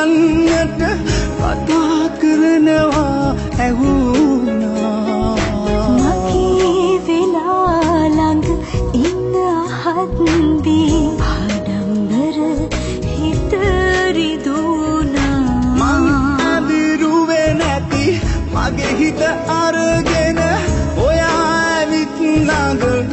යන්නට කතා කරනවා ඇහුණා මගේ වෙලා ළඟ ඉන්න අහද්දී ආඩම්බර හිත රිදුණා මං අඳුරුවේ නැති මගේ හිත අරගෙන ඔයා ඇවිත් ළඟ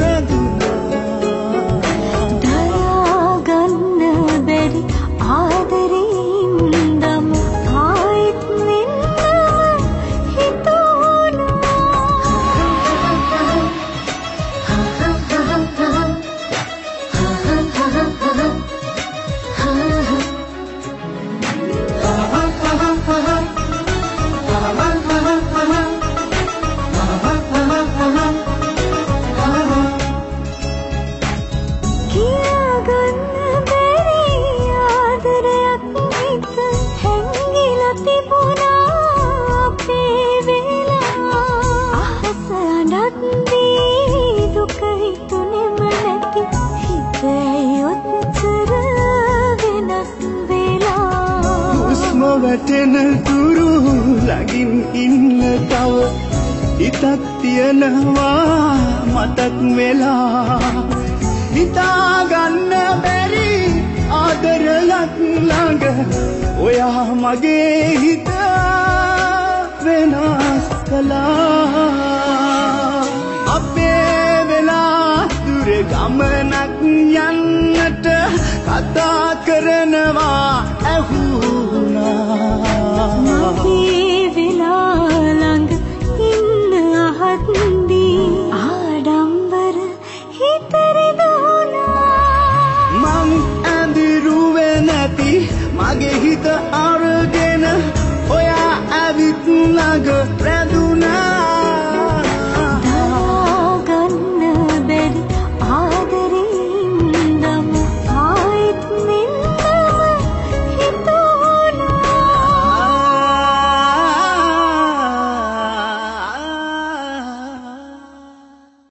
වැටෙන තුරු ළඟින් ඉන්න තව හිතක් තියනවා මතක් වෙලා හිතා ගන්න බැරි ආදරයක් ළඟ ඔයා මගේ හිත වෙනස් කළා අපේ වෙලා දුර ගමනක් යන්නට කතා කරනවා මගේ වෙලා ළඟ ඉන්න අහද්දී ආඩම්බර හිත රිදුණා මං ඇඳුරුවේ නැති මගේ හිත අරගෙන ඔයා ඇවිත් ළඟ